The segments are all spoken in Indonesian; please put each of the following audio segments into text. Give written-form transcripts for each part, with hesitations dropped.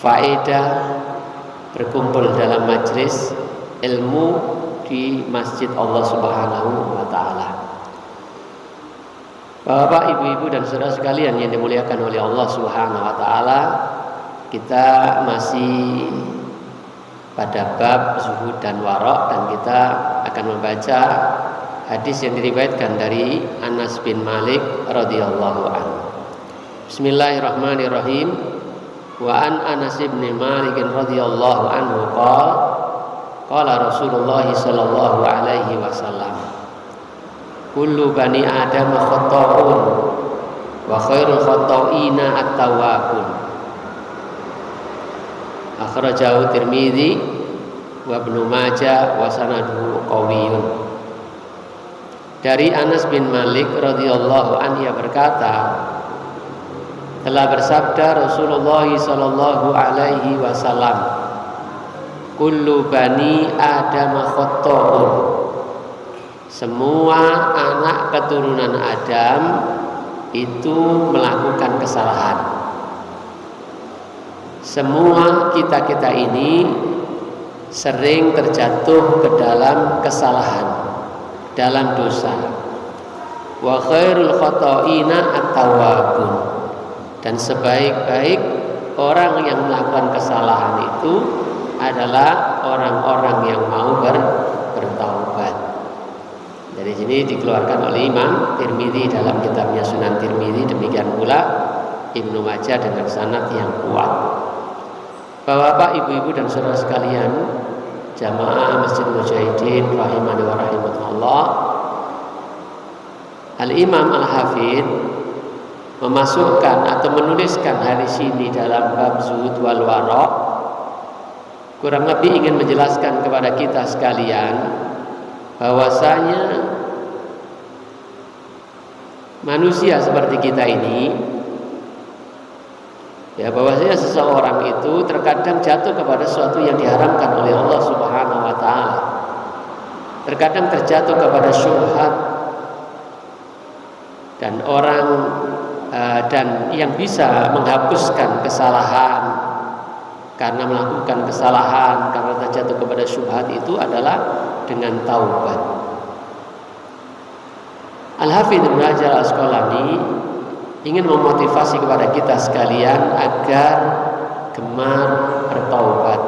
faedah berkumpul dalam majlis ilmu di masjid Allah Subhanahu wa taala. Bapak, ibu-ibu dan saudara sekalian yang dimuliakan oleh Allah Subhanahu wa taala, kita masih pada bab zuhud dan wara' dan kita akan membaca hadis yang diriwayatkan dari Anas bin Malik radhiyallahu anhu. Bismillahirrahmanirrahim. Wa an Anas bin Malik radhiyallahu anhu qala Rasulullah sallallahu alaihi wasallam, kullu bani Adam khata'un wa khairul khata'ina at-tawwabun. Akhrajahu Tirmidzi wa Ibnu Majah wa sanaduhu qawiyyun. Dari Anas bin Malik radhiyallahu anhu berkata, telah bersabda Rasulullah sallallahu alaihi wasallam, kullu bani Adam khata'un. Semua anak keturunan Adam itu melakukan kesalahan. Semua kita ini sering terjatuh ke dalam kesalahan, dalam dosa. Wa khairul khata'ina at-tawwabun. Dan sebaik-baik orang yang melakukan kesalahan itu adalah orang-orang yang mau bertaubat. Dari sini dikeluarkan oleh Imam Tirmidzi dalam kitabnya Sunan Tirmidzi, demikian pula Ibnu Majah dengan sanad yang kuat. Bapak, ibu-ibu dan saudara sekalian, jamaah Masjid Mujahidin rahimani wa rahimakumullah, Al-Imam Al-Hafidz memasukkan atau menuliskan hadis ini dalam bab zuhud wal wara', kurang lebih ingin menjelaskan kepada kita sekalian bahwasanya manusia seperti kita ini, ya, bahwasanya seseorang itu terkadang jatuh kepada sesuatu yang diharamkan oleh Allah Subhanahu wa taala. Terkadang terjatuh kepada syubhat, dan dan yang bisa menghapuskan kesalahan karena melakukan kesalahan, karena terjatuh kepada syubhat itu adalah dengan taubat. Al-Hafidz Ibnu Hajar Al-Asqalani ingin memotivasi kepada kita sekalian agar gemar bertaubat,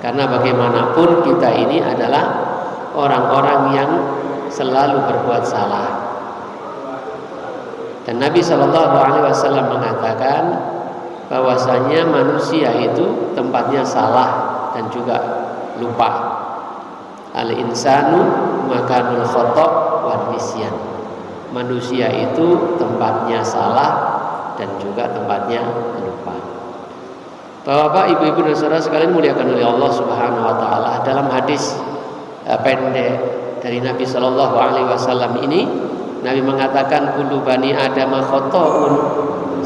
karena bagaimanapun kita ini adalah orang-orang yang selalu berbuat salah. Dan Nabi Shallallahu Alaihi Wasallam mengatakan bahwasanya manusia itu tempatnya salah dan juga lupa. Al-insanu makanul khata' wan nisyan. Manusia itu tempatnya salah dan juga tempatnya lupa. Bapak, ibu-ibu dan saudara sekalian muliakan oleh Allah Subhanahu wa taala, dalam hadis pendek dari Nabi sallallahu alaihi wasallam ini, Nabi mengatakan kullu bani Adam khata'un.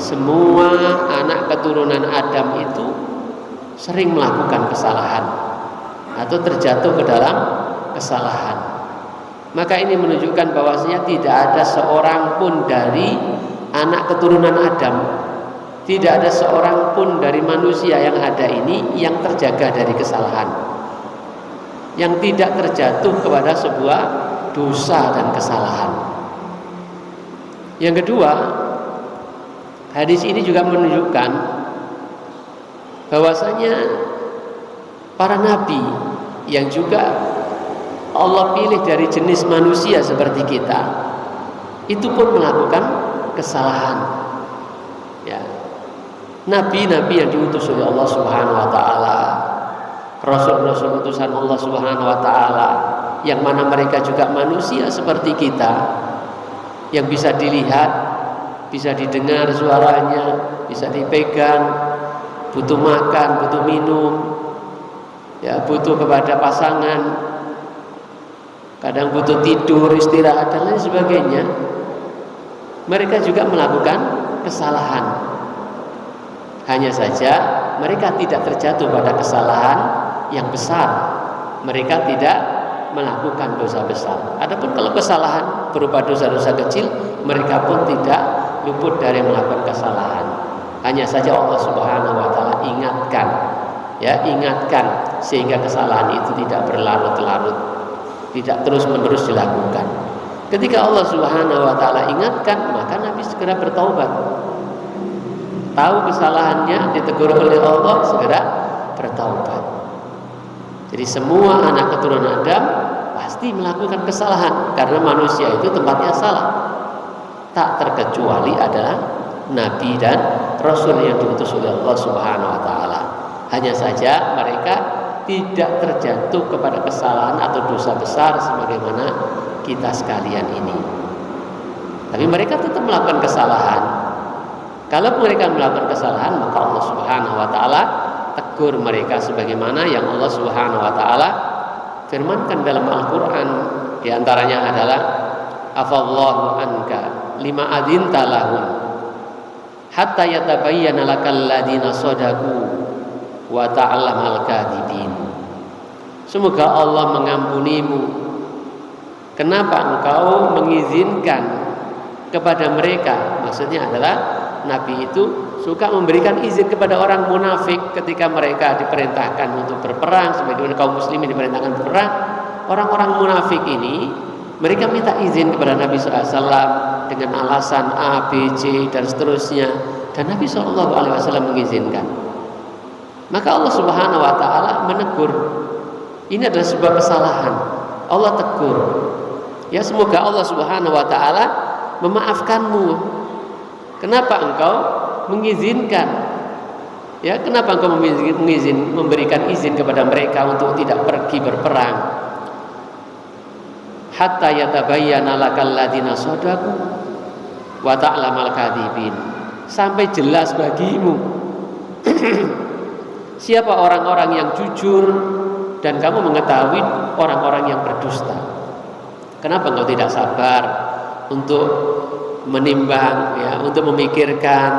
Semua anak keturunan Adam itu sering melakukan kesalahan atau terjatuh ke dalam kesalahan. Maka ini menunjukkan bahwasanya tidak ada seorang pun dari anak keturunan Adam, tidak ada seorang pun dari manusia yang ada ini yang terjaga dari kesalahan, yang tidak terjatuh kepada sebuah dosa dan kesalahan. Yang kedua, hadis ini juga menunjukkan bahwasanya para nabi yang juga Allah pilih dari jenis manusia seperti kita, itu pun melakukan kesalahan. Ya. Nabi-nabi yang diutus oleh Allah Subhanahu wa taala, rasul-rasul utusan Allah Subhanahu wa taala, yang mana mereka juga manusia seperti kita, yang bisa dilihat, bisa didengar suaranya, bisa dipegang, butuh makan, butuh minum, ya, butuh kepada pasangan, kadang butuh tidur, istirahat dan lain sebagainya. Mereka juga melakukan kesalahan. Hanya saja mereka tidak terjatuh pada kesalahan yang besar. Mereka tidak melakukan dosa besar. Adapun kalau kesalahan berupa dosa-dosa kecil, mereka pun tidak luput dari melakukan kesalahan. Hanya saja Allah Subhanahu wa taala ingatkan ingatkan, ya, ingatkan sehingga kesalahan itu tidak berlarut-larut, tidak terus-menerus dilakukan. Ketika Allah Subhanahu wa taala ingatkan, maka Nabi segera bertaubat. Tahu kesalahannya, ditegur oleh Allah, segera bertaubat. Jadi semua anak keturunan Adam pasti melakukan kesalahan, karena manusia itu tempatnya salah. Tak terkecuali adalah nabi dan rasul yang diutus oleh Allah Subhanahu wa taala. Hanya saja mereka tidak terjatuh kepada kesalahan atau dosa besar sebagaimana kita sekalian ini. Tapi mereka tetap melakukan kesalahan. Kalau mereka melakukan kesalahan, maka Allah Subhanahu wa taala tegur mereka sebagaimana yang Allah Subhanahu wa taala firmankan dalam Al-Qur'an. Di antaranya adalah afallahu anka lima adinta lahum hatta yatabayyana lakal ladina shadaku wa ta'lamal kadhibin. Semoga Allah mengampunimu. Kenapa engkau mengizinkan kepada mereka? Maksudnya adalah Nabi itu suka memberikan izin kepada orang munafik ketika mereka diperintahkan untuk berperang, sebagaimana kaum muslimin diperintahkan berperang. Orang-orang munafik ini mereka minta izin kepada Nabi SAW dengan alasan A, B, C dan seterusnya, dan Nabi SAW mengizinkan. Maka Allah Subhanahu wa taala menegur. Ini adalah sebuah kesalahan. Allah tegur. Ya, semoga Allah Subhanahu wa taala memaafkanmu. Kenapa engkau mengizinkan? Ya, kenapa engkau memberikan izin kepada mereka untuk tidak pergi berperang? Hatta yatabayyana lakal ladina shadaku wa ta'lamal kadhibin. Sampai jelas bagimu siapa orang-orang yang jujur dan kamu mengetahui orang-orang yang berdusta. Kenapa engkau tidak sabar untuk menimbang, ya, untuk memikirkan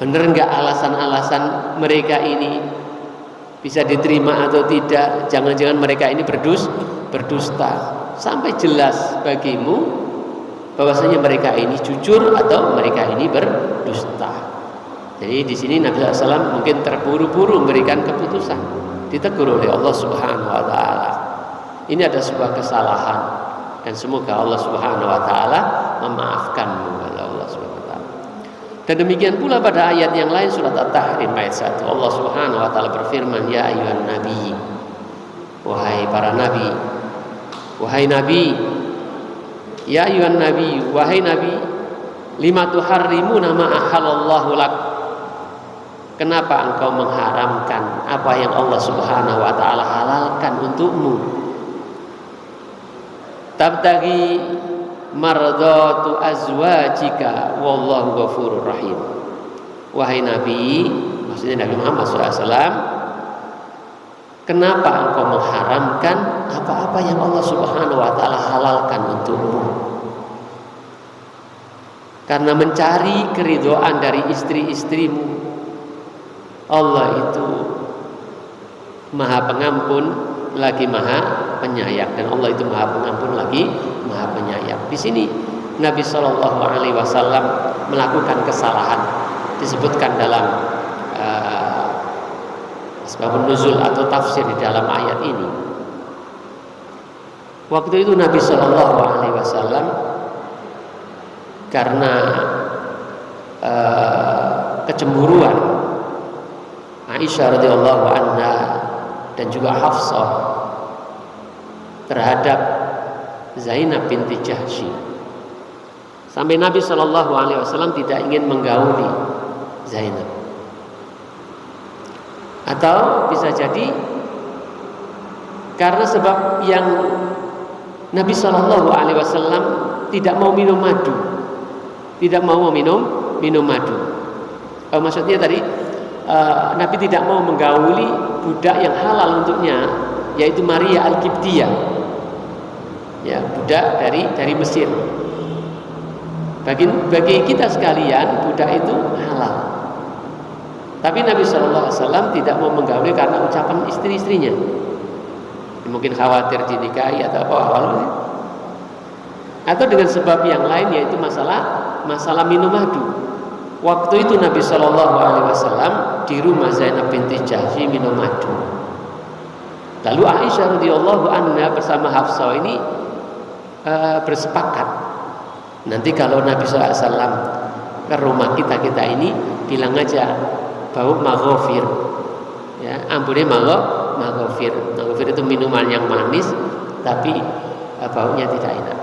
benar enggak alasan-alasan mereka ini bisa diterima atau tidak? Jangan-jangan mereka ini berdusta. Sampai jelas bagimu bahwasanya mereka ini jujur atau mereka ini berdusta. Jadi di sini Nabi SAW mungkin terburu-buru memberikan keputusan, ditegur oleh Allah Subhanahu wa taala. Ini ada sebuah kesalahan dan semoga Allah Subhanahu wa taala memaafkanmu, kata Allah Subhanahu wa taala. Dan demikian pula pada ayat yang lain surat At-Tahrim ayat 1, Allah Subhanahu wa taala berfirman, ya ayyuhan nabi, wahai para nabi, wahai nabi, ya ayyuhan nabi, wahai nabi, lima tuharrimuna ma ahallallahu lak. Kenapa engkau mengharamkan apa yang Allah Subhanahu wa taala halalkan untukmu? Tabtaghi mardatu azwajika wallahu ghafurur rahim. Wahai nabi, maksudnya Nabi Muhammad SAW, kenapa engkau mengharamkan apa-apa yang Allah Subhanahu wa taala halalkan untukmu? Karena mencari keridhaan dari istri-istrimu. Allah itu Maha Pengampun lagi Maha Penyayang, dan Allah itu Maha Pengampun lagi Maha Penyayang. Di sini Nabi Shallallahu Alaihi Wasallam melakukan kesalahan, disebutkan dalam asbabun nuzul atau tafsir di dalam ayat ini. Waktu itu Nabi Shallallahu Alaihi Wasallam karena kecemburuan Aisyah radhiyallahu anha dan juga Hafsah terhadap Zainab binti Jahsy, sampai Nabi Shallallahu Alaihi Wasallam tidak ingin menggauli Zainab. Atau bisa jadi karena sebab yang Nabi Shallallahu Alaihi Wasallam tidak mau minum madu, tidak mau minum madu. Maksudnya tadi Nabi tidak mau menggauli budak yang halal untuknya, yaitu Maria Al-Qibtiyah, ya, budak dari Mesir. Bagi kita sekalian budak itu halal. Tapi Nabi SAW tidak mau menggauli karena ucapan istri-istrinya. Mungkin khawatir dinikahi atau apa, atau dengan sebab yang lain, yaitu masalah minum madu. Waktu itu Nabi Shallallahu Alaihi Wasallam di rumah Zainab binti Jahsy minum madu. Lalu Aisyah radhiyallahu anha bersama Hafsah ini bersepakat, nanti kalau Nabi SAW ke rumah kita ini bilang aja bau maghfir, ya, ambune maghfir. Maghfir itu minuman yang manis tapi baunya tidak enak.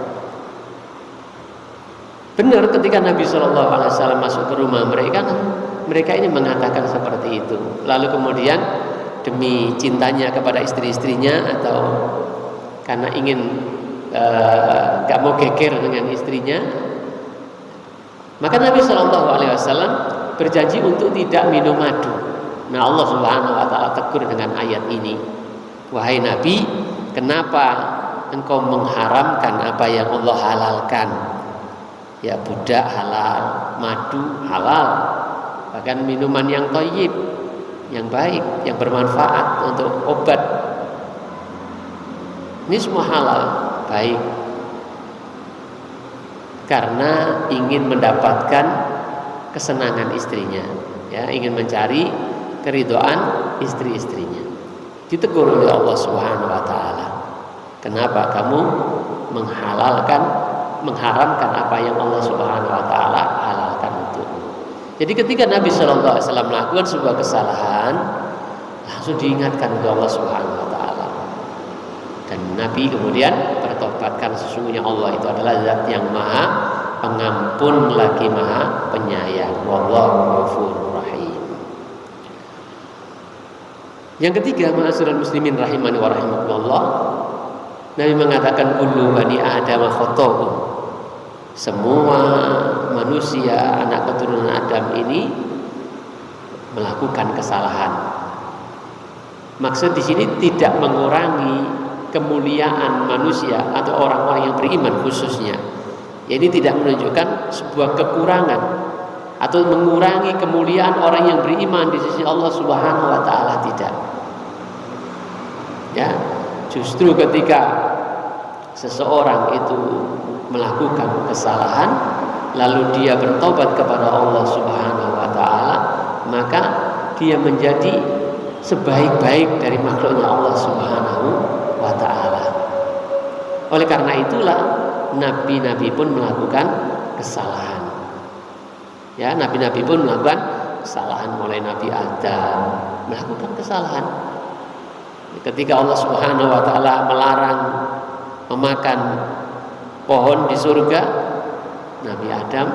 Benar, ketika Nabi SAW masuk ke rumah mereka ini mengatakan seperti itu. Lalu kemudian demi cintanya kepada istri-istrinya atau karena ingin gak mau geger dengan istrinya, maka Nabi SAW berjanji untuk tidak minum madu. Nah, Allah Subhanahu Wa Taala tegur dengan ayat ini, wahai Nabi, kenapa engkau mengharamkan apa yang Allah halalkan? Ya, budak halal, madu halal, bahkan minuman yang thayyib, yang baik, yang bermanfaat untuk obat, ini semua halal, baik, karena ingin mendapatkan kesenangan istrinya, ya, ingin mencari keridhaan istri-istrinya. Ditegur oleh Allah Subhanahu Wa Taala, kenapa kamu mengharamkan apa yang Allah Subhanahu Wa Taala halalkan untukmu? Jadi ketika Nabi Shallallahu Alaihi Wasallam melakukan sebuah kesalahan, langsung diingatkan oleh Allah Subhanahu Wa Taala, dan Nabi kemudian bertobatkan, sesungguhnya Allah itu adalah Zat yang Maha Pengampun lagi Maha Penyayang. Wallahu ghafurur rahim. Yang ketiga, ma'asyiral muslimin rahimani wa rahimakumullah, Nabi mengatakan kullu bani Adam khata'un. Semua manusia anak keturunan Adam ini melakukan kesalahan. Maksud di sini tidak mengurangi kemuliaan manusia atau orang-orang yang beriman khususnya. Jadi tidak menunjukkan sebuah kekurangan atau mengurangi kemuliaan orang yang beriman di sisi Allah Subhanahu Wa Taala, tidak. Ya, justru ketika seseorang itu melakukan kesalahan lalu dia bertobat kepada Allah Subhanahu Wa Taala, maka dia menjadi sebaik-baik dari makhluknya Allah Subhanahu Wa Taala. Oleh karena itulah nabi-nabi pun melakukan kesalahan. Ya, nabi-nabi pun melakukan kesalahan, mulai Nabi Adam melakukan kesalahan. Ketika Allah Subhanahu Wa Taala melarang memakan pohon di surga, Nabi Adam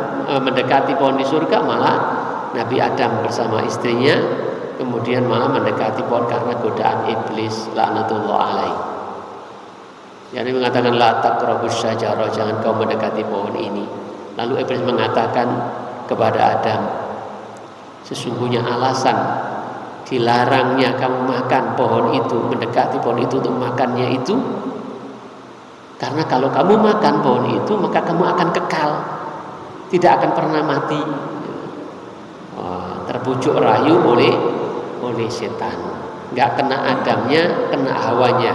mendekati pohon di surga, malah Nabi Adam bersama istrinya kemudian malah mendekati pohon karena godaan iblis laknatullah alaih. Yang mengatakan la taqrabus syajarah, jangan kau mendekati pohon ini. Lalu iblis mengatakan kepada Adam, sesungguhnya alasan dilarangnya kamu makan pohon itu, mendekati pohon itu untuk makannya itu, karena kalau kamu makan pohon itu maka kamu akan kekal, tidak akan pernah mati. Terbujuk rayu oleh setan. Gak kena Adamnya, kena Hawanya,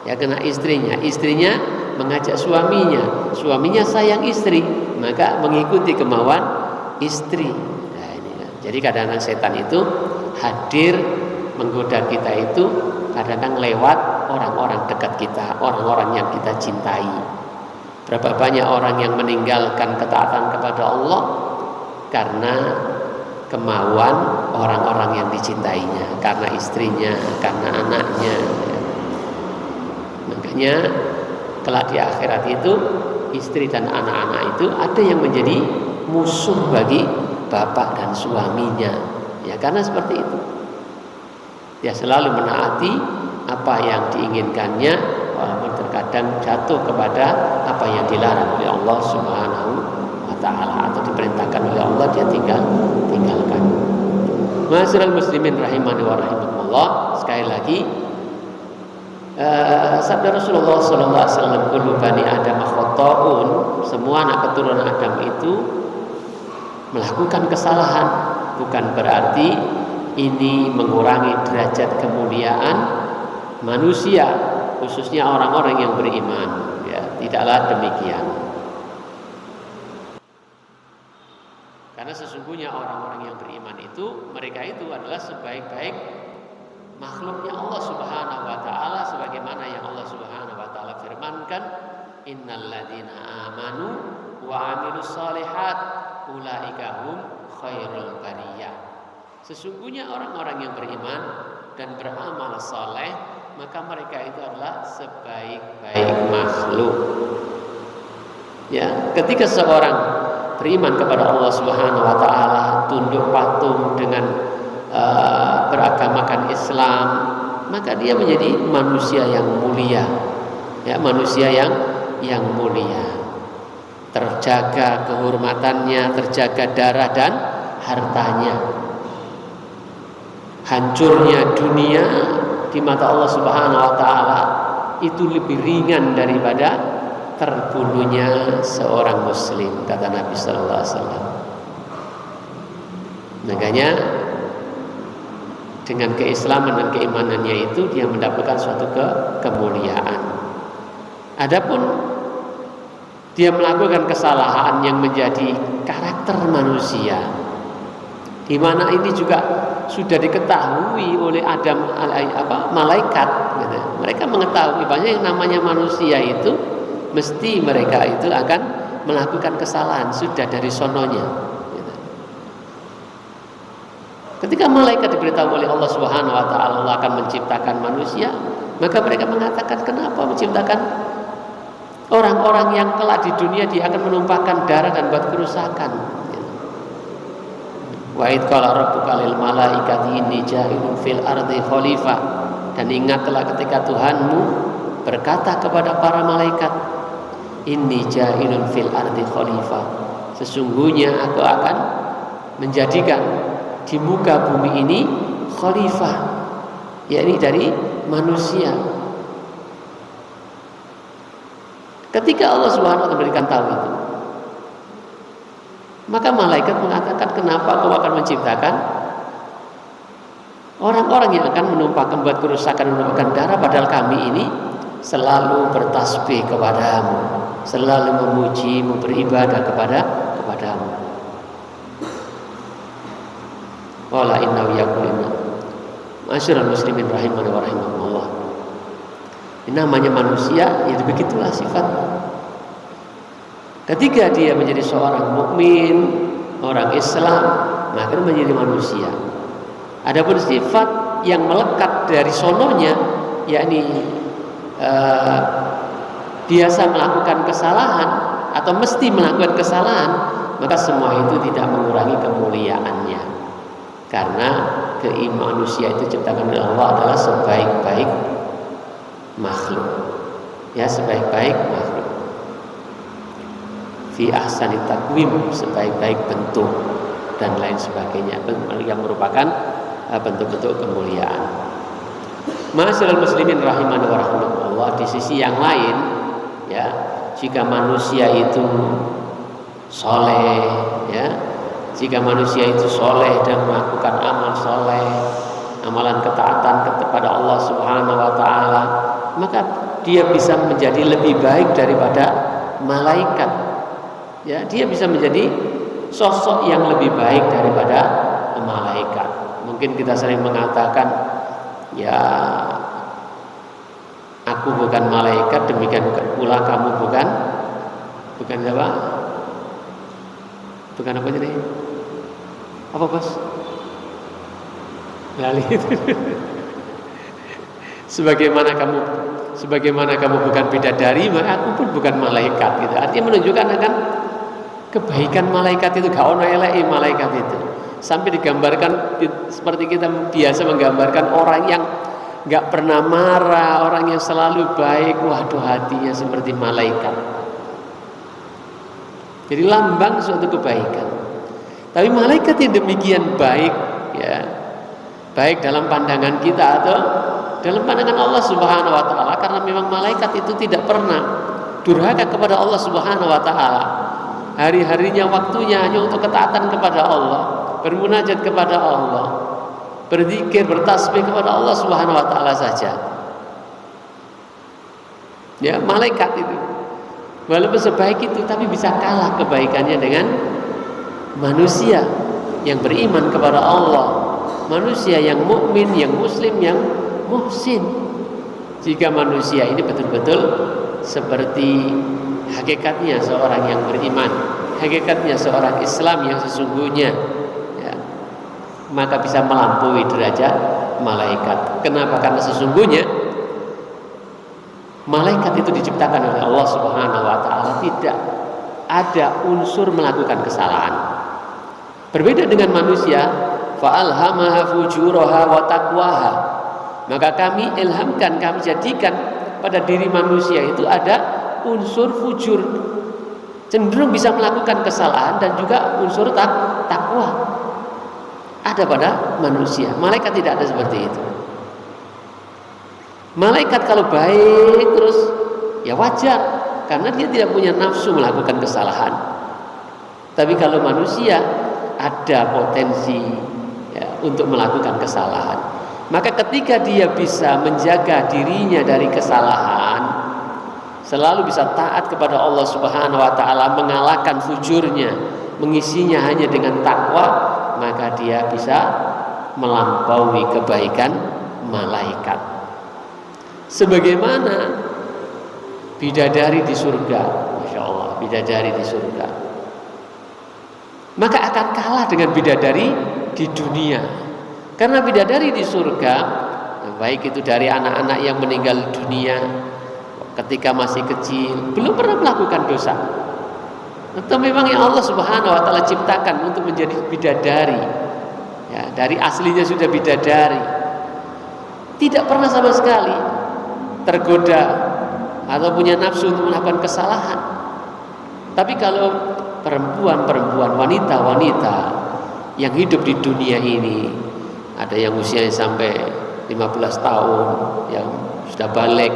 ya kena istrinya. Istrinya mengajak suaminya sayang istri, maka mengikuti kemauan istri. Nah, ini. Jadi kadang-kadang setan itu hadir menggoda kita itu kadang-kadang lewat orang-orang dekat kita, orang-orang yang kita cintai. Berapa banyak orang yang meninggalkan ketaatan kepada Allah karena kemauan orang-orang yang dicintainya, karena istrinya, karena anaknya. Makanya kelak di akhirat itu istri dan anak-anak itu ada yang menjadi musuh bagi bapak dan suaminya. Ya, karena seperti itu. Dia selalu menaati apa yang diinginkannya, walaupun terkadang jatuh kepada apa yang dilarang oleh Allah Subhanahu Wa Taala atau diperintahkan oleh Allah, dia tinggalkan. Ma'asyiral muslimin rahimani wa rahimakumullah, sekali lagi sabda Rasulullah sallallahu alaihi wasallam, kullu bani Adam khata'un, semua anak keturunan Adam itu melakukan kesalahan. Bukan berarti ini mengurangi derajat kemuliaan manusia, khususnya orang-orang yang beriman. Ya, tidaklah demikian. Karena Karena sesungguhnya orang-orang yang beriman itu, mereka itu adalah sebaik-baik makhluknya Allah Subhanahu wa taala, sebagaimana yang Allah Subhanahu wa taala firmankan, innalladzina amanu wa amilus solihat ulaika hum khairul bariyah. Sesungguhnya orang-orang yang beriman dan beramal saleh, maka mereka itu adalah sebaik-baik makhluk. Ya, ketika seorang beriman kepada Allah Subhanahu wa taala, tunduk patuh dengan beragamakan Islam, maka dia menjadi manusia yang mulia. Ya, manusia yang mulia. Terjaga kehormatannya, terjaga darah dan hartanya. Hancurnya dunia di mata Allah Subhanahu wa taala itu lebih ringan daripada terbunuhnya seorang muslim, kata Nabi sallallahu alaihi wasallam. Makanya dengan keislaman dan keimanannya itu dia mendapatkan suatu kemuliaan. Adapun dia melakukan kesalahan yang menjadi karakter manusia, di mana ini juga sudah diketahui oleh malaikat. Gitu. Mereka mengetahui bahwa yang namanya manusia itu mesti mereka itu akan melakukan kesalahan, sudah dari sononya. Gitu. Ketika malaikat diberitahu oleh Allah Subhanahu wa taala Allah akan menciptakan manusia, maka mereka mengatakan, kenapa menciptakan orang-orang yang kelak di dunia dia akan menumpahkan darah dan buat kerusakan. Wa id qala rabbuka lil malaikati inni ja'ilun fil ardi khalifah. Dan ingatlah ketika Tuhanmu berkata kepada para malaikat, inni ja'ilun fil ardi khalifah. Sesungguhnya aku akan menjadikan di muka bumi ini khalifah, yakni dari manusia. Ketika Allah Subhanahu wa taala memberikan tahu itu, maka malaikat mengatakan, kenapa kau akan menciptakan orang-orang yang akan menumpahkan buat kerusakan, menumpahkan darah, padahal kami ini selalu bertasbih kepadamu, selalu memuji, beribadah kepadamu. Wala innahu yaquluna ma'asyiral muslimin rahimani wa rahimakumullah. Ini namanya manusia, ya begitulah sifatnya. Ketika dia menjadi seorang mukmin, orang Islam, maka menjadi manusia. Adapun sifat yang melekat dari sononya, yakni biasa melakukan kesalahan atau mesti melakukan kesalahan, maka semua itu tidak mengurangi kemuliaannya. Karena manusia itu ciptakan oleh Allah adalah sebaik-baik makhluk. Ya, sebaik-baik makhluk. Fi ahsani taqwim, sebaik-baik bentuk dan lain sebagainya, yang merupakan bentuk-bentuk kemuliaan. Ma'asyiral muslimin rahimani wa rahimakumullah. Di sisi yang lain, ya, jika manusia itu soleh, ya, jika manusia itu soleh dan melakukan amal soleh, amalan ketaatan kepada Allah Subhanahu wa taala, maka dia bisa menjadi lebih baik daripada malaikat. Ya, dia bisa menjadi sosok yang lebih baik daripada malaikat. Mungkin kita sering mengatakan, ya, aku bukan malaikat, demikian pula kamu bukan apa? Bukan apa jadi? Apa bos? Lali itu. Sebagaimana kamu bukan bidadari, maka aku pun bukan malaikat. Gitu. Artinya menunjukkan akan kebaikan malaikat itu, gak ono eleke malaikat itu. Sampai digambarkan seperti kita biasa menggambarkan orang yang gak pernah marah, orang yang selalu baik. Waduh, hatinya seperti malaikat. Jadi lambang suatu kebaikan. Tapi malaikat yang demikian baik, ya, baik dalam pandangan kita atau dalam pandangan Allah Subhanahu wa taala, karena memang malaikat itu tidak pernah durhaka kepada Allah Subhanahu wa taala. Hari-harinya waktunya hanya untuk ketaatan kepada Allah, bermunajat kepada Allah, berzikir, bertasbih kepada Allah Subhanahu wa taala saja. Ya, malaikat itu walaupun sebaik itu tapi bisa kalah kebaikannya manusia yang beriman kepada Allah, manusia yang mukmin, yang muslim, yang muhsin. Jika manusia ini betul-betul seperti hakikatnya seorang yang beriman, hakikatnya seorang Islam yang sesungguhnya, ya, maka bisa melampaui derajat malaikat. Kenapa? Karena sesungguhnya malaikat itu diciptakan oleh Allah Subhanahu wa taala tidak ada unsur melakukan kesalahan. Berbeda dengan manusia, fa'alhamaha fujuraha wa taqwaha. Maka kami ilhamkan, kami jadikan pada diri manusia itu ada unsur fujur, cenderung bisa melakukan kesalahan, dan juga unsur takwa ada pada manusia. Malaikat tidak ada seperti itu. Malaikat kalau baik terus ya wajar, karena dia tidak punya nafsu melakukan kesalahan. Tapi kalau manusia ada potensi ya, untuk melakukan kesalahan. Maka ketika dia bisa menjaga dirinya dari kesalahan, selalu bisa taat kepada Allah Subhanahu wa taala, mengalahkan fujurnya, mengisinya hanya dengan takwa, maka dia bisa melampaui kebaikan malaikat. Sebagaimana bidadari di surga, Masya Allah, bidadari di surga, maka akan kalah dengan bidadari di dunia. Karena bidadari di surga, baik itu dari anak-anak yang meninggal dunia ketika masih kecil, belum pernah melakukan dosa, atau memang yang Allah Subhanahu wa taala ciptakan untuk menjadi bidadari, ya, dari aslinya sudah bidadari, tidak pernah sama sekali tergoda atau punya nafsu untuk melakukan kesalahan. Tapi kalau perempuan-perempuan, wanita-wanita yang hidup di dunia ini, ada yang usianya sampai 15 tahun, yang sudah balik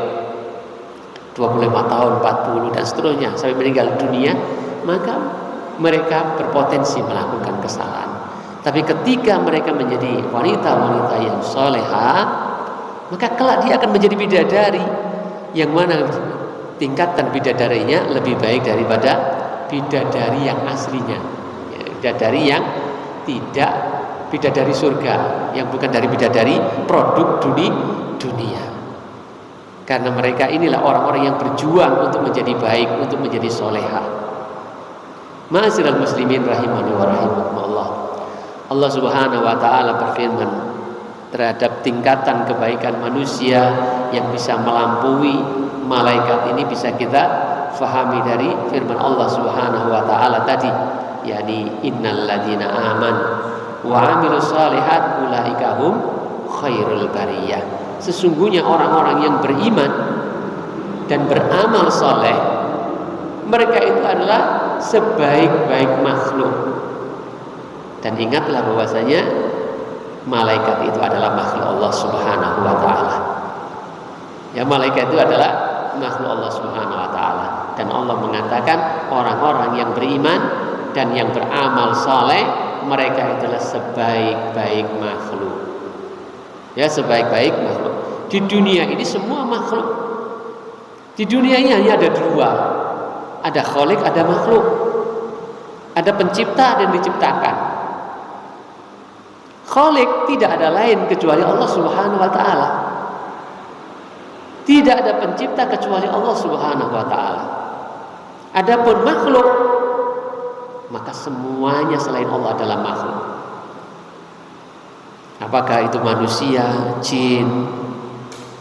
25 tahun, 40 dan seterusnya sampai meninggal dunia, maka mereka berpotensi melakukan kesalahan. Tapi ketika mereka menjadi wanita-wanita yang solehah, maka kelak dia akan menjadi bidadari, yang mana tingkatan bidadarinya lebih baik daripada bidadari yang aslinya, ya, bidadari yang tidak bidadari surga, yang bukan dari bidadari produk dunia. Karena mereka inilah orang-orang yang berjuang untuk menjadi baik, untuk menjadi solehah. Ma'asyiral muslimin rahimani wa rahimakumullah. Allah Subhanahu wa taala berfirman terhadap tingkatan kebaikan manusia yang bisa melampaui malaikat ini, bisa kita fahami dari firman Allah Subhanahu wa taala tadi, yakni innal ladzina amanu wa 'amilus shalihat ulaika hum khairul bariyah. Sesungguhnya orang-orang yang beriman dan beramal saleh, mereka itu adalah sebaik-baik makhluk. Dan ingatlah bahwasanya malaikat itu adalah makhluk Allah Subhanahu wa taala. Ya, malaikat itu adalah makhluk Allah Subhanahu wa taala, dan Allah mengatakan orang-orang yang beriman dan yang beramal saleh, mereka itulah sebaik-baik makhluk. Ya, sebaik-baik makhluk. Di dunia ini semua makhluk. Di dunia ini hanya ada dua. Ada khalik, ada makhluk. Ada pencipta dan diciptakan. Khalik tidak ada lain kecuali Allah Subhanahu wa taala. Tidak ada pencipta kecuali Allah Subhanahu wa taala. Adapun makhluk, maka semuanya selain Allah adalah makhluk. Apakah itu manusia, jin,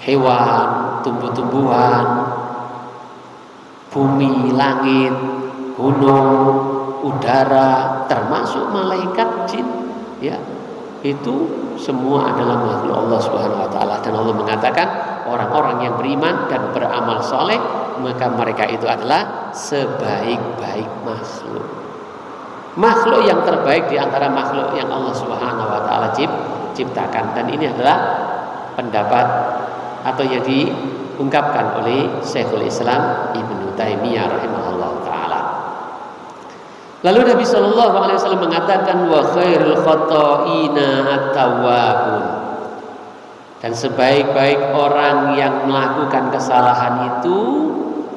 hewan, tumbuh-tumbuhan, bumi, langit, gunung, udara, termasuk malaikat, jin, ya, itu semua adalah makhluk Allah Subhanahu wa taala. Dan Allah mengatakan orang-orang yang beriman dan beramal soleh, maka mereka itu adalah sebaik-baik makhluk. Makhluk yang terbaik di antara makhluk yang Allah Subhanahu wa taala ciptakan. Dan ini adalah pendapat atau yang diungkapkan oleh Syekhul Islam Ibnu Taimiyah rahimahullah taala. Lalu Nabi sallallahu alaihi wasallam mengatakan wa khairul khata'ina at-tawwabun. Dan sebaik-baik orang yang melakukan kesalahan itu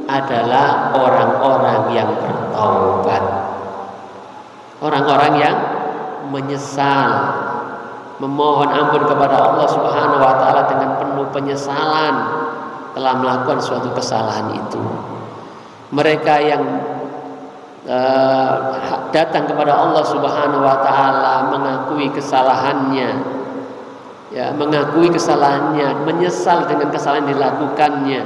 adalah orang-orang yang bertaubat. Orang-orang yang menyesal, memohon ampun kepada Allah Subhanahu wa taala dengan penuh penyesalan telah melakukan suatu kesalahan itu. Mereka yang datang kepada Allah Subhanahu wa taala mengakui kesalahannya, menyesal dengan kesalahan yang dilakukannya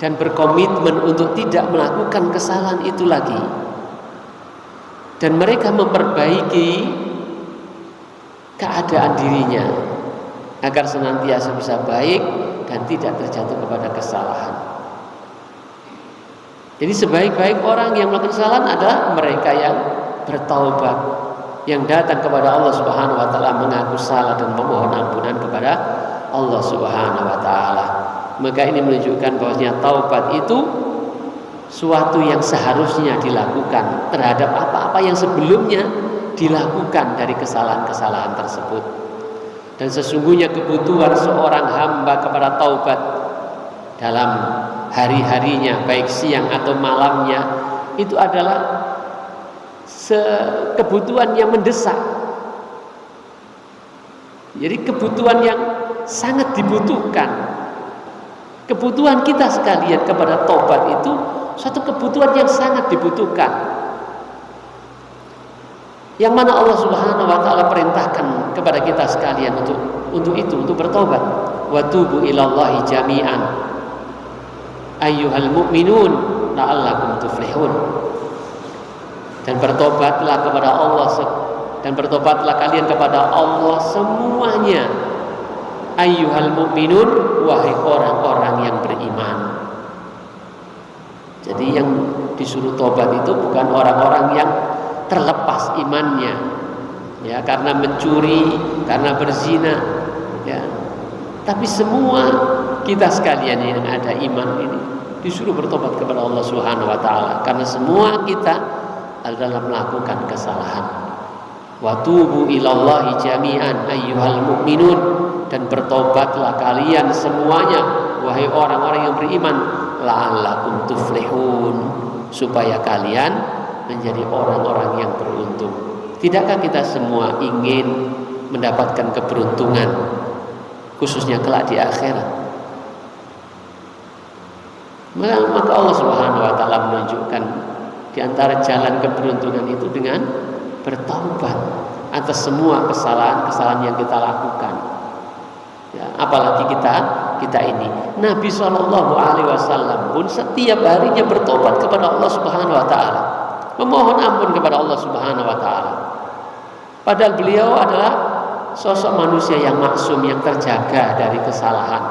dan berkomitmen untuk tidak melakukan kesalahan itu lagi. Dan mereka memperbaiki keadaan dirinya agar senantiasa bisa baik dan tidak terjatuh kepada kesalahan. Jadi sebaik-baik orang yang melakukan kesalahan adalah mereka yang bertaubat, yang datang kepada Allah Subhanahu wa taala mengaku salah dan memohon ampunan kepada Allah Subhanahu wa taala. Maka ini menunjukkan bahwasanya taubat itu suatu yang seharusnya dilakukan terhadap apa-apa yang sebelumnya dilakukan dari kesalahan-kesalahan tersebut. Dan sesungguhnya kebutuhan seorang hamba kepada taubat dalam hari-harinya, baik siang atau malamnya, itu adalah kebutuhan yang mendesak. Jadi kebutuhan yang sangat dibutuhkan. Kebutuhan kita sekalian kepada taubat itu suatu kebutuhan yang sangat dibutuhkan, yang mana Allah Subhanahu wa taala perintahkan kepada kita sekalian untuk bertobat. Wa tubu ilallahi jami'an ayyuhal mu'minun la'allakum tuflihun. Dan bertobatlah kepada Allah, dan bertobatlah kalian kepada Allah semuanya, ayyuhal mu'minun, wahai orang-orang yang beriman. Jadi yang disuruh tobat itu bukan orang-orang yang terlepas imannya, ya, karena mencuri, karena berzina, ya. Tapi semua kita sekalian yang ada iman ini disuruh bertobat kepada Allah Subhanahu wa taala, karena semua kita adalah melakukan kesalahan. Wa tubu ilallahi jami'an ayyuhal mu'minun, dan bertobatlah kalian semuanya, wahai orang-orang yang beriman, la'allakum tuflihun, supaya kalian menjadi orang-orang yang beruntung. Tidakkah kita semua ingin mendapatkan keberuntungan, khususnya kelak di akhirat? Maka Allah Subhanahu wa taala menunjukkan di antara jalan keberuntungan itu dengan bertaubat atas semua kesalahan-kesalahan yang kita lakukan. Ya, apalagi kita ini, Nabi Shallallahu Alaihi Wasallam pun setiap harinya bertobat kepada Allah Subhanahu Wa Taala, memohon ampun kepada Allah Subhanahu Wa Taala. Padahal beliau adalah sosok manusia yang maksum, yang terjaga dari kesalahan.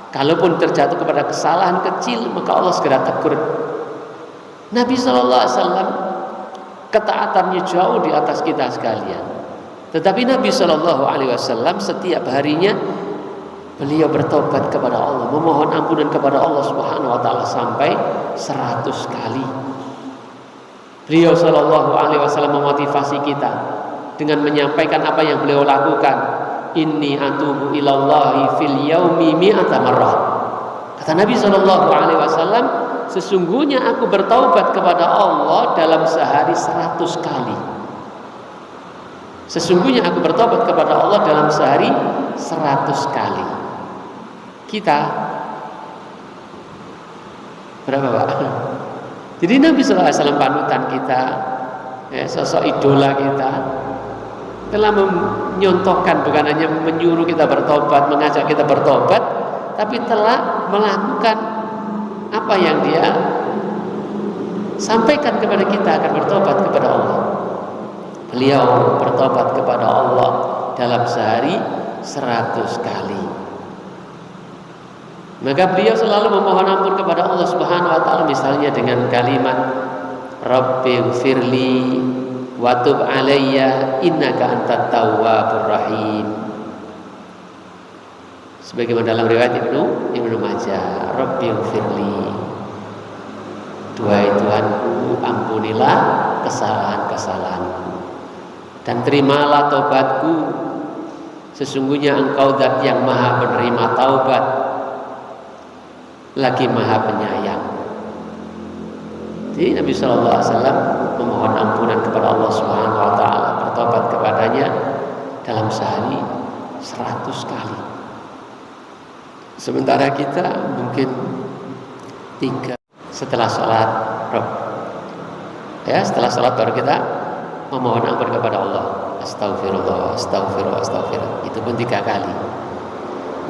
Kalaupun terjatuh kepada kesalahan kecil, maka Allah segera tegur. Nabi Shallallahu Alaihi Wasallam ketaatannya jauh di atas kita sekalian. Tetapi Nabi Shallallahu Alaihi Wasallam setiap harinya beliau bertobat kepada Allah, memohon ampunan kepada Allah Subhanahu wa taala sampai 100 kali. Beliau Shallallahu Alaihi Wasallam memotivasi kita dengan menyampaikan apa yang beliau lakukan. Inni atubu ilallahi fil yaumi mi'ata marrah. Kata Nabi Shallallahu Alaihi Wasallam, sesungguhnya aku bertaubat kepada Allah dalam sehari 100 kali. Sesungguhnya aku bertobat kepada Allah dalam sehari 100 kali. Kita berapa, Pak? Jadi Nabi SAW panutan kita, ya, sosok idola kita, telah menyontohkan, bukan hanya menyuruh kita bertobat, mengajak kita bertobat, tapi telah melakukan apa yang dia sampaikan kepada kita agar bertobat kepada Allah. Beliau bertobat kepada Allah dalam sehari 100 kali. Maka beliau selalu memohon ampun kepada Allah Subhanahu wa taala, misalnya dengan kalimat Rabbighfirli wa tub alayya innaka antat tawwabur rahim. Sebagaimana dalam riwayat Ibnu Majah, Rabbighfirli, duhai Tuhanku, ampunilah kesalahan-kesalahanku dan terimalah taubatku, sesungguhnya Engkau Zat yang Maha penerima taubat lagi Maha penyayang. Jadi Nabi SAW memohon ampunan kepada Allah Subhanahu wa taala, bertobat kepadanya dalam sehari 100 kali. Sementara kita mungkin 3 setelah sholat setelah sholat baru kita memohon ampun kepada Allah. Astagfirullah, astagfirullah, astagfirullah. Itu pun 3 kali.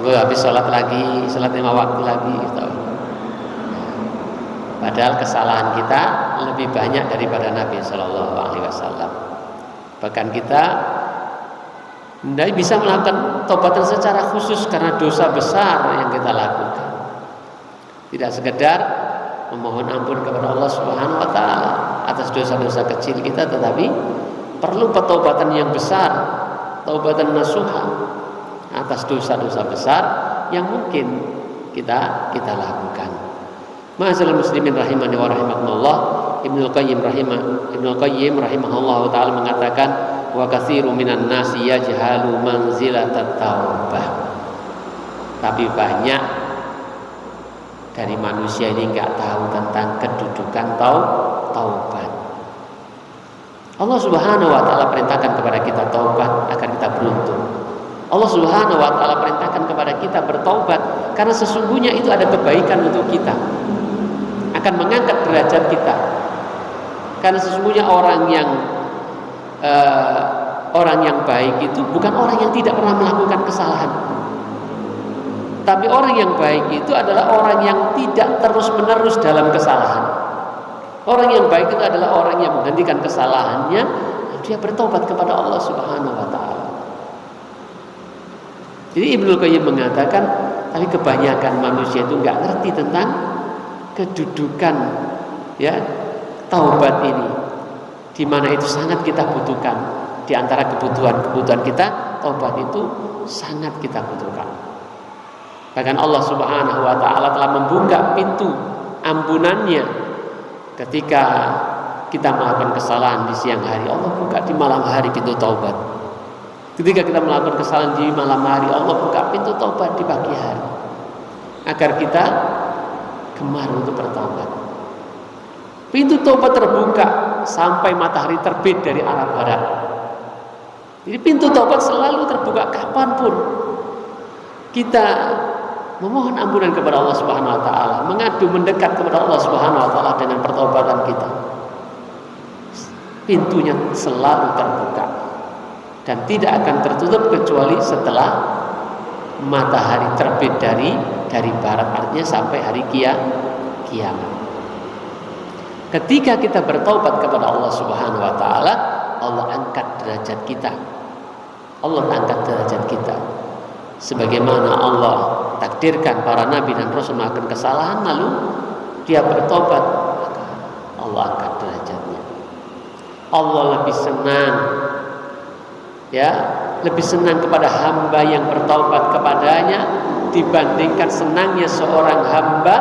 Gue habis sholat lagi, sholat 5 waktu lagi. Padahal kesalahan kita lebih banyak daripada Nabi Shallallahu Alaihi Wasallam. Bahkan kita tidak bisa melakukan taubatan secara khusus karena dosa besar yang kita lakukan. Tidak sekedar memohon ampun kepada Allah Subhanahu Wa Taala atas dosa-dosa kecil kita, tetapi perlu pertobatan yang besar, taubatan nasuha atas dosa-dosa besar yang mungkin kita lakukan. Ma'asyiral muslimin rahimani wa rahimakumullah, Ibnu Qayyim rahimahullah taala mengatakan, wa katsiru minan nasi yajhalu manzilatat taubah. Tapi banyak dari manusia ini enggak tahu tentang kedudukan taubat. Allah Subhanahu wa taala perintahkan kepada kita taubat agar kita beruntung. Allah Subhanahu wa taala perintahkan kepada kita bertaubat karena sesungguhnya itu ada kebaikan untuk kita. Akan mengangkat derajat kita. Karena sesungguhnya orang yang baik itu bukan orang yang tidak pernah melakukan kesalahan. Tapi orang yang baik itu adalah orang yang tidak terus-menerus dalam kesalahan. Orang yang baik itu adalah orang yang menghentikan kesalahannya, dia bertobat kepada Allah Subhanahu wa taala. Jadi Ibnu Qayyim mengatakan, tapi kebanyakan manusia itu enggak ngerti tentang kedudukan taubat ini, di mana itu sangat kita butuhkan. Di antara kebutuhan kita, taubat itu sangat kita butuhkan. Bahkan Allah Subhanahu wa taala telah membuka pintu ampunannya ketika kita melakukan kesalahan di siang hari. Allah buka di malam hari pintu taubat. Ketika kita melakukan kesalahan di malam hari, Allah buka pintu taubat di pagi hari agar kita gemar untuk bertobat. Pintu taubat terbuka sampai matahari terbit dari arah barat. Jadi pintu taubat selalu terbuka kapanpun kita memohon ampunan kepada Allah Subhanahu wa taala, mengadu mendekat kepada Allah Subhanahu wa taala dengan pertobatan kita. Pintunya selalu terbuka dan tidak akan tertutup kecuali setelah matahari terbit dari barat, artinya sampai hari kiamat. Ketika kita bertaubat kepada Allah Subhanahu wa taala, Allah angkat derajat kita. Allah angkat derajat kita. Sebagaimana Allah takdirkan para nabi dan rasul melakukan kesalahan lalu dia bertobat, maka Allah angkat derajatnya. Allah lebih senang lebih senang kepada hamba yang bertaubat kepadanya dibandingkan senangnya seorang hamba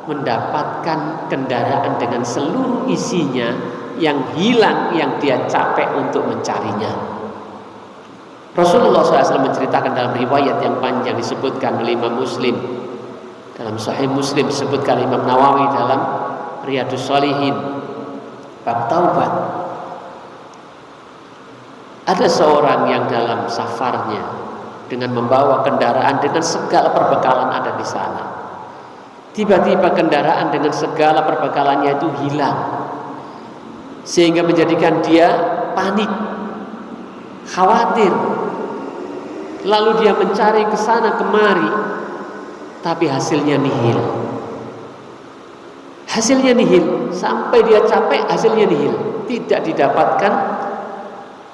mendapatkan kendaraan dengan seluruh isinya yang hilang, yang dia capek untuk mencarinya. Rasulullah SAW menceritakan dalam riwayat yang panjang disebutkan oleh Imam Muslim, dalam Sahih Muslim disebutkan Imam Nawawi dalam Riyadhus Shalihin bab taubat. Ada seorang yang dalam safarnya dengan membawa kendaraan dengan segala perbekalan ada di sana. Tiba-tiba kendaraan dengan segala perbekalannya itu hilang, sehingga menjadikan dia panik, khawatir. Lalu dia mencari ke sana kemari, tapi hasilnya nihil. Hasilnya nihil, sampai dia capek hasilnya nihil. Tidak didapatkan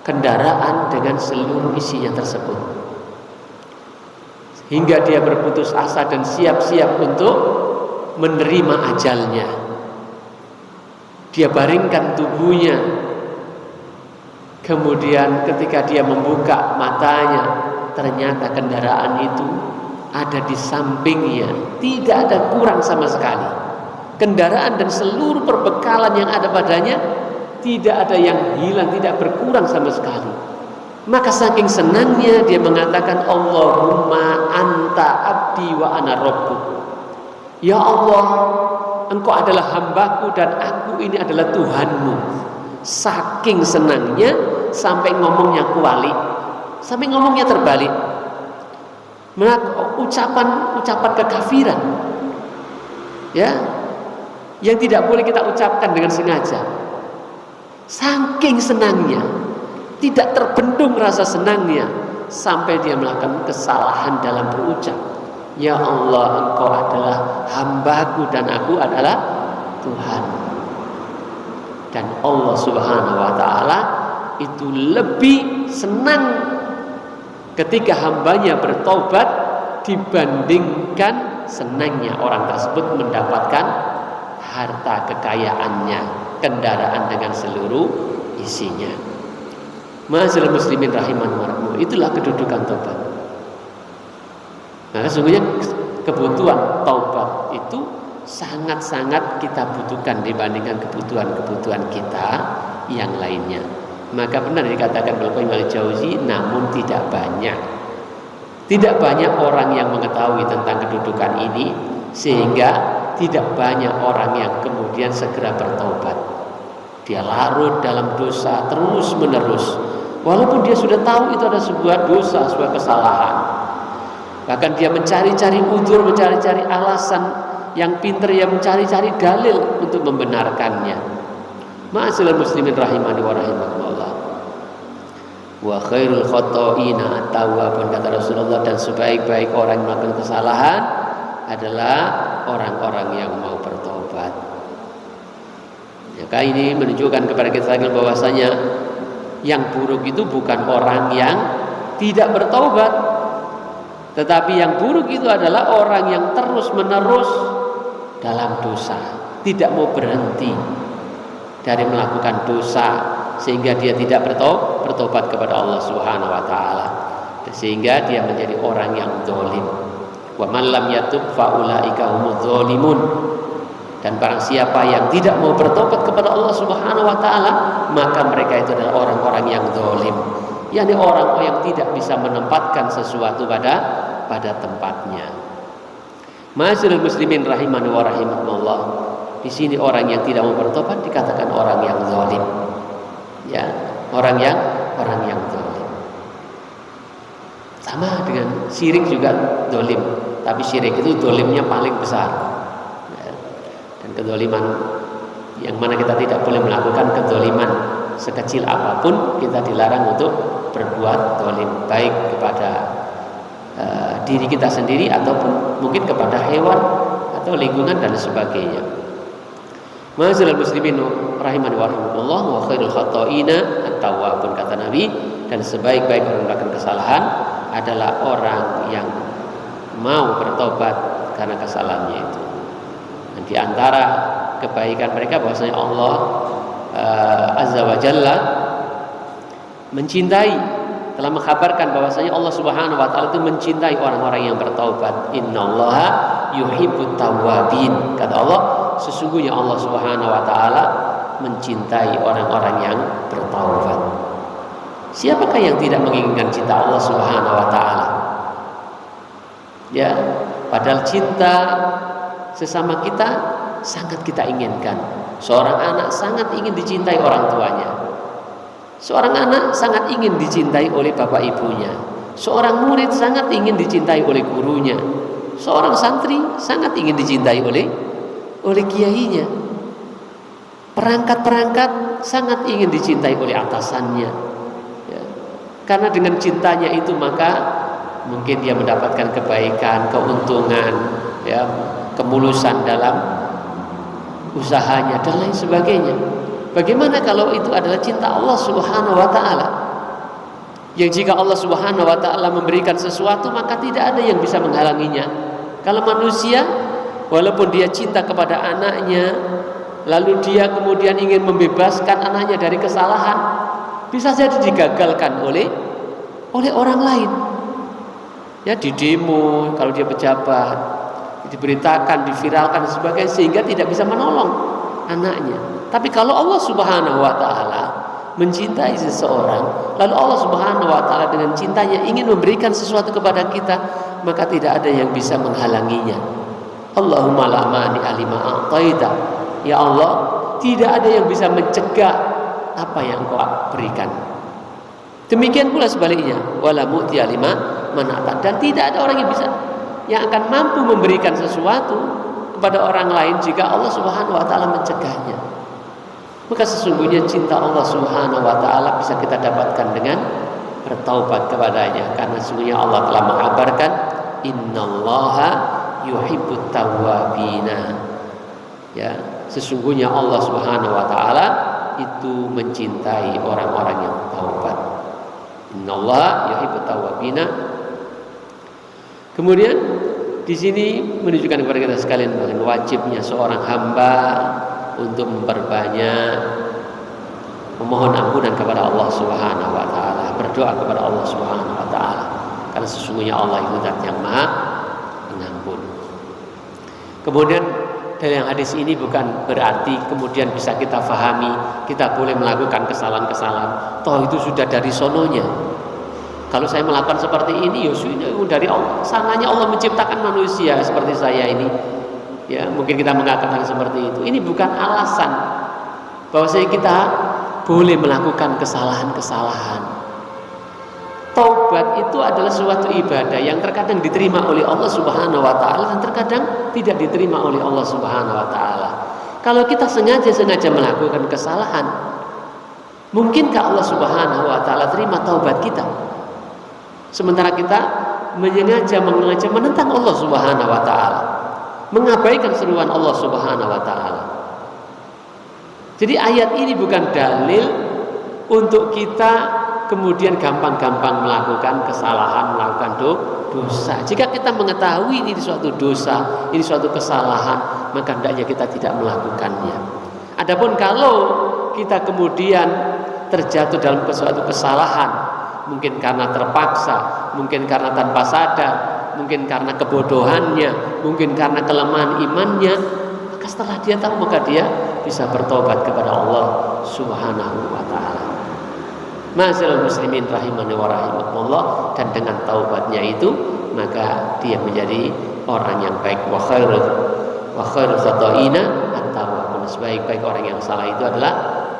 kendaraan dengan seluruh isinya tersebut. Hingga dia berputus asa dan siap-siap untuk menerima ajalnya. Dia baringkan tubuhnya. Kemudian ketika dia membuka matanya, ternyata kendaraan itu ada di sampingnya, tidak ada kurang sama sekali. Kendaraan dan seluruh perbekalan yang ada padanya tidak ada yang hilang, tidak berkurang sama sekali. Maka saking senangnya dia mengatakan, Allahumma anta abdi wa ana rabbuk. Ya Allah, engkau adalah hambaku dan aku ini adalah Tuhanmu. Saking senangnya sampai ngomongnya kuali, sampai ngomongnya terbalik. Ucapan kekafiran, ya, yang tidak boleh kita ucapkan dengan sengaja. Saking senangnya, tidak terbendung rasa senangnya, sampai dia melakukan kesalahan dalam berucap. Ya Allah, engkau adalah hambaku dan aku adalah Tuhan. Dan Allah Subhanahu wa ta'ala itu lebih senang ketika hambanya bertobat dibandingkan senangnya orang tersebut mendapatkan harta kekayaannya, kendaraan dengan seluruh isinya. Ma'asyiral muslimin rahimanallah, itulah kedudukan taubat. Nah, sesungguhnya kebutuhan taubat itu sangat-sangat kita butuhkan dibandingkan kebutuhan-kebutuhan kita yang lainnya. Maka benar dikatakan oleh Ibnu Al-Jauzi, namun tidak banyak. Tidak banyak orang yang mengetahui tentang kedudukan ini, sehingga tidak banyak orang yang kemudian segera bertobat. Dia larut dalam dosa terus menerus, walaupun dia sudah tahu itu ada sebuah dosa, sebuah kesalahan. Bahkan dia mencari-cari udzur, mencari-cari alasan, yang pintar ya mencari-cari dalil untuk membenarkannya. Ma'asyiral muslimin rahimani wa rahimakumullah. Wa khairul khotoina at-tawwabun, kata Rasulullah, dan sebaik-baik orang yang melakukan kesalahan adalah orang-orang yang mau bertobat. Maka ini menunjukkan kepada kita bahwasanya yang buruk itu bukan orang yang tidak bertobat, tetapi yang buruk itu adalah orang yang terus-menerus dalam dosa, tidak mau berhenti dari melakukan dosa, sehingga dia tidak bertobat kepada Allah Subhanahu wa taala, sehingga dia menjadi orang yang zalim. Wa man lam yatub fa ulaika humudz zalimun. Dan barang siapa yang tidak mau bertobat kepada Allah Subhanahu wa taala, maka mereka itu adalah orang-orang yang zalim, yakni orang yang tidak bisa menempatkan sesuatu pada tempatnya. Ma'asyiral muslimin rahimani wa rahimakumullah. Di sini orang yang tidak mau bertobat dikatakan orang yang zalim. Ya, orang yang zalim. Sama dengan syirik juga zalim, tapi syirik itu zalimnya paling besar. Ya. Dan kezaliman yang mana kita tidak boleh melakukan kezaliman sekecil apapun, kita dilarang untuk berbuat zalim, baik kepada diri kita sendiri ataupun mungkin kepada hewan atau lingkungan dan sebagainya. Ma'asyiral muslimin rahimani wa rahimakumullah, wa khairul khotoina at-tawwabun, kata Nabi, dan sebaik-baik orang melakukan kesalahan adalah orang yang mau bertobat karena kesalahannya itu. Dan di antara kebaikan mereka bahwasanya Allah Azza wa Jalla mencintai, telah mengkhabarkan bahwasanya Allah Subhanahu wa taala itu mencintai orang-orang yang bertaubat. Innallaha yuhibbut tawwabin. Kata Allah, sesungguhnya Allah Subhanahu wa taala mencintai orang-orang yang bertaubat. Siapakah yang tidak menginginkan cinta Allah Subhanahu wa taala? Ya, padahal cinta sesama kita sangat kita inginkan. Seorang anak sangat ingin dicintai orang tuanya. Seorang anak sangat ingin dicintai oleh bapak ibunya. Seorang murid sangat ingin dicintai oleh gurunya. Seorang santri sangat ingin dicintai oleh kiainya. Perangkat-perangkat sangat ingin dicintai oleh atasannya. Ya. Karena dengan cintanya itu maka mungkin dia mendapatkan kebaikan, keuntungan, ya, kemulusan dalam usahanya dan lain sebagainya. Bagaimana kalau itu adalah cinta Allah Subhanahu wa taala? Yang jika Allah Subhanahu wa taala memberikan sesuatu, maka tidak ada yang bisa menghalanginya. Kalau manusia, walaupun dia cinta kepada anaknya, lalu dia kemudian ingin membebaskan anaknya dari kesalahan, bisa jadi digagalkan oleh orang lain. Ya, di demo kalau dia pejabat, diberitakan, diviralkan dan sebagainya, sehingga tidak bisa menolong anaknya. Tapi kalau Allah Subhanahu wa taala mencintai seseorang, lalu Allah Subhanahu wa taala dengan cintanya ingin memberikan sesuatu kepada kita, maka tidak ada yang bisa menghalanginya. Allahumma la mani'a lima a'taita. Ya Allah, tidak ada yang bisa mencegah apa yang Engkau berikan. Demikian pula sebaliknya, wala mu'tiya lima mana'ta. Dan tidak ada orang yang akan mampu memberikan sesuatu kepada orang lain jika Allah Subhanahu wa taala mencegahnya. Maka sesungguhnya cinta Allah Subhanahu wa taala bisa kita dapatkan dengan bertaubat kepadanya, karena sesungguhnya Allah telah mengabarkan innallaha yuhibbut tawwabina. Ya, sesungguhnya Allah Subhanahu wa taala itu mencintai orang-orang yang taubat. Innallaha yuhibbut tawwabina. Kemudian di sini menunjukkan kepada kita sekalian bahwa wajibnya seorang hamba untuk memperbanyak memohon ampunan kepada Allah Subhanahu wa taala, berdoa kepada Allah Subhanahu wa taala, karena sesungguhnya Allah itu zat yang Maha Pengampun. Kemudian dari yang hadis ini bukan berarti kemudian bisa kita fahami kita boleh melakukan kesalahan-kesalahan toh itu sudah dari sononya. Kalau saya melakukan seperti ini, ya sudah dari Allah. Sananya Allah menciptakan manusia seperti saya ini. Ya, mungkin kita mengatakan seperti itu. Ini bukan alasan bahwa kita boleh melakukan kesalahan-kesalahan. Taubat itu adalah suatu ibadah yang terkadang diterima oleh Allah Subhanahu wa taala dan terkadang tidak diterima oleh Allah Subhanahu wa taala. Kalau kita sengaja melakukan kesalahan, mungkinkah Allah Subhanahu wa taala terima taubat kita? Sementara kita menyengaja menentang Allah Subhanahu wa taala, mengabaikan seruan Allah Subhanahu wa taala. Jadi ayat ini bukan dalil untuk kita kemudian gampang-gampang melakukan kesalahan, melakukan dosa. Jika kita mengetahui ini suatu dosa, ini suatu kesalahan, maka hendaknya kita tidak melakukannya. Adapun kalau kita kemudian terjatuh dalam suatu kesalahan, mungkin karena terpaksa, mungkin karena tanpa sadar, mungkin karena kebodohannya, mungkin karena kelemahan imannya, maka setelah dia tahu maka dia bisa bertobat kepada Allah Subhanahu wa taala. Ma'asyiral muslimin rahimani wa rahimakumullah, dan dengan taubatnya itu maka dia menjadi orang yang baik. Wa khairul khata'ina at-tawwabun. Sebaik-baik orang yang salah itu adalah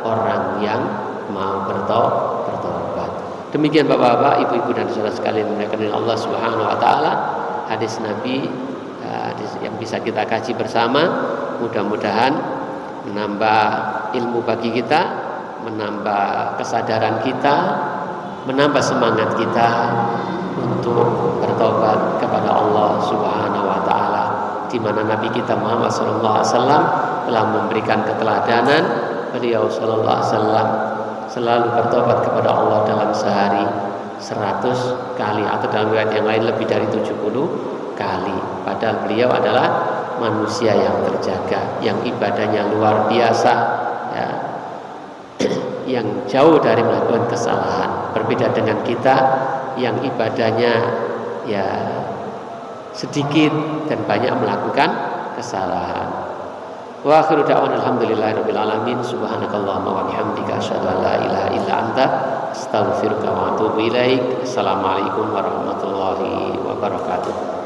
orang yang mau bertobat. Demikian Bapak-bapak, Ibu-ibu dan saudara sekalian dimuliakan oleh Allah Subhanahu wa taala, hadis Nabi yang bisa kita kaji bersama, mudah-mudahan menambah ilmu bagi kita, menambah kesadaran kita, menambah semangat kita untuk bertobat kepada Allah Subhanahu wa taala, di mana Nabi kita Muhammad sallallahu alaihi wasallam telah memberikan keteladanan. Beliau sallallahu alaihi wasallam selalu bertobat kepada Allah dalam sehari 100 kali, atau dalam riwayat yang lain lebih dari 70 kali. Padahal beliau adalah manusia yang terjaga, yang ibadahnya luar biasa, ya, yang jauh dari melakukan kesalahan. Berbeda dengan kita yang ibadahnya ya sedikit dan banyak melakukan kesalahan. Wa akhiru da'wana alhamdulillahirabbil alamin. Subhanakallahumma wa bihamdika asyhadu an la ilaha illa anta astaghfiruka wa atubu ilaik. Assalamualaikum warahmatullahi wabarakatuh.